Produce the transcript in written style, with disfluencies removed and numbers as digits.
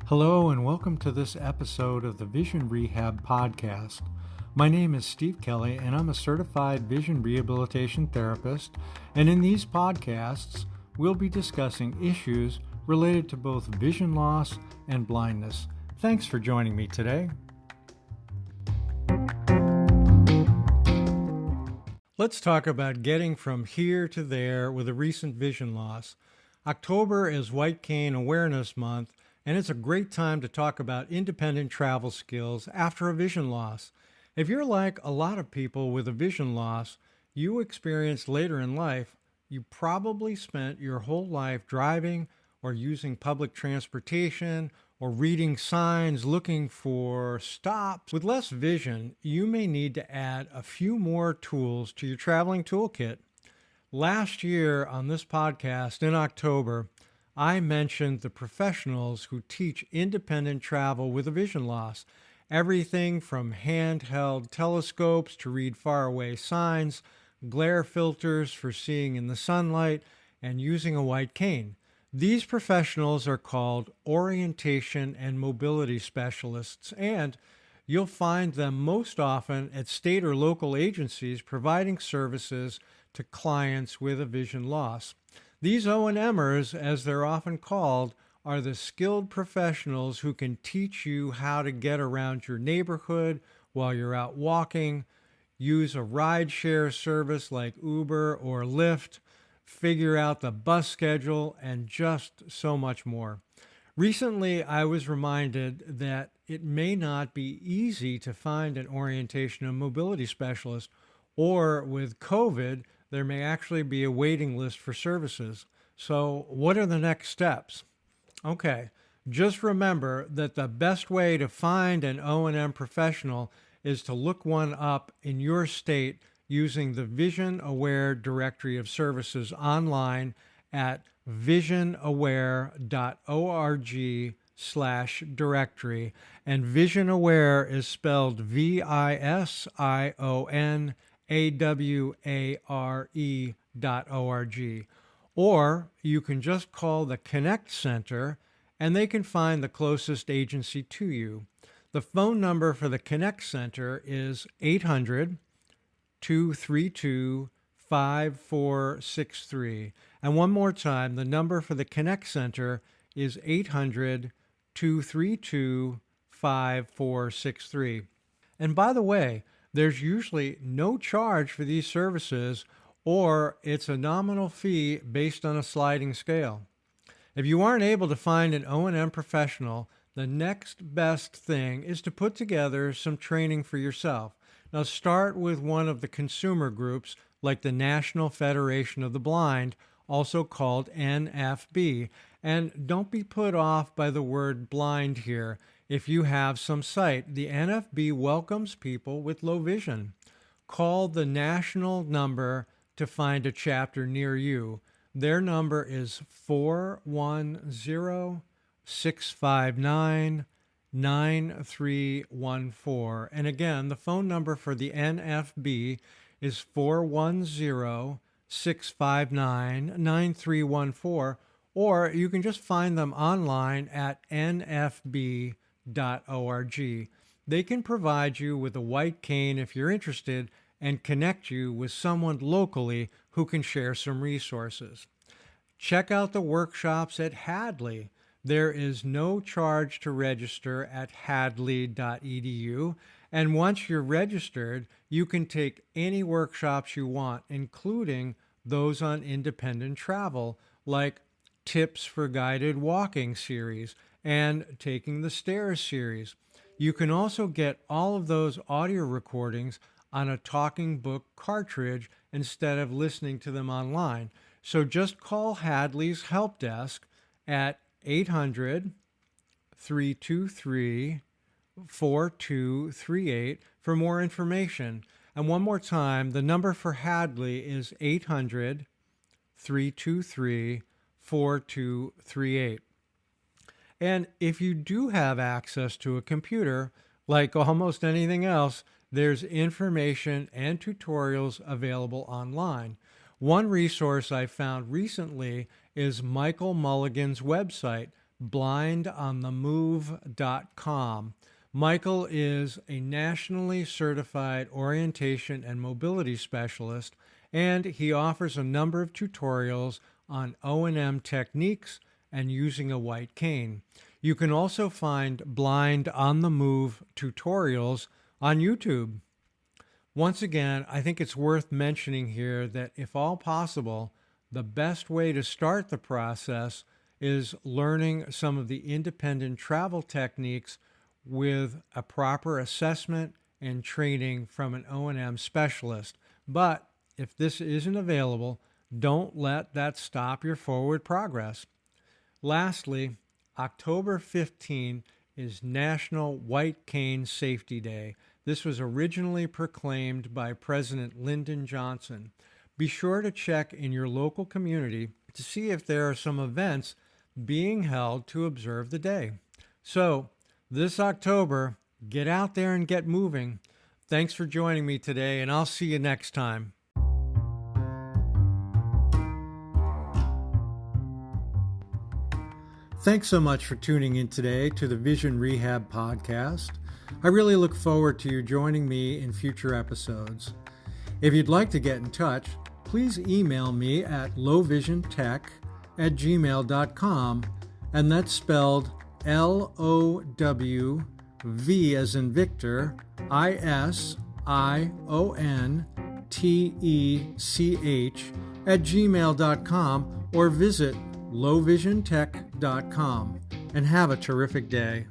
Hello and welcome to this episode of the Vision Rehab Podcast. My name is Steve Kelly and I'm a certified vision rehabilitation therapist, and in these podcasts we'll be discussing issues related to both vision loss and blindness. Thanks for joining me today. Let's talk about getting from here to there with a recent vision loss. October is White Cane Awareness Month, and it's a great time to talk about independent travel skills after a vision loss. If you're like a lot of people with a vision loss you experienced later in life, you probably spent your whole life driving or using public transportation or reading signs looking for stops. With less vision, you may need to add a few more tools to your traveling toolkit. Last year on this podcast in October, I mentioned the professionals who teach independent travel with a vision loss. Everything from handheld telescopes to read faraway signs, glare filters for seeing in the sunlight, and using a white cane. These professionals are called orientation and mobility specialists, and you'll find them most often at state or local agencies providing services to clients with a vision loss. These O&Mers, as they're often called, are the skilled professionals who can teach you how to get around your neighborhood while you're out walking, use a rideshare service like Uber or Lyft, figure out the bus schedule, and just so much more. Recently, I was reminded that it may not be easy to find an orientation and mobility specialist, or with COVID, there may actually be a waiting list for services. So what are the next steps? Okay, just remember that the best way to find an O&M professional is to look one up in your state using the Vision Aware Directory of Services online at visionaware.org/directory. And Vision Aware is spelled VISIONAWARE.org. Or you can just call the Connect Center and they can find the closest agency to you. The phone number for the Connect Center is 800-232-5463. And one more time, the number for the Connect Center is 800-232-5463. And by the way, there's usually no charge for these services, or it's a nominal fee based on a sliding scale. If you aren't able to find an O&M professional, the next best thing is to put together some training for yourself. Now start with one of the consumer groups like the National Federation of the Blind, also called NFB. And don't be put off by the word blind here. If you have some sight, the NFB welcomes people with low vision. Call the national number to find a chapter near you. Their number is 410-659-9314. And again, the phone number for the NFB is 410-659-9314, or you can just find them online at nfb.org. They can provide you with a white cane if you're interested and connect you with someone locally who can share some resources. Check out the workshops at Hadley. There is no charge to register at hadley.edu, and once you're registered, you can take any workshops you want, including those on independent travel, like Tips for Guided Walking series and Taking the Stairs series. You can also get all of those audio recordings on a talking book cartridge instead of listening to them online. So just call Hadley's help desk at 800-323-4238 for more information. And one more time, the number for Hadley is 800-323-4238. And if you do have access to a computer, like almost anything else, there's information and tutorials available online. One resource I found recently is Michael Mulligan's website, blindonthemove.com. Michael is a nationally certified orientation and mobility specialist, and he offers a number of tutorials on O&M techniques and using a white cane. You can also find Blind on the Move tutorials on YouTube. Once again, I think it's worth mentioning here that if all possible, the best way to start the process is learning some of the independent travel techniques with a proper assessment and training from an O&M specialist. But if this isn't available, don't let that stop your forward progress. Lastly, October 15 is National White Cane Safety Day. This was originally proclaimed by President Lyndon Johnson. Be sure to check in your local community to see if there are some events being held to observe the day. So, this October, get out there and get moving. Thanks for joining me today, and I'll see you next time. Thanks so much for tuning in today to the Vision Rehab Podcast. I really look forward to you joining me in future episodes. If you'd like to get in touch, please email me at lowvisiontech@gmail.com, and that's spelled LOWV as in Victor, ISIONTECH@gmail.com, or visit lowvisiontech.com, and have a terrific day.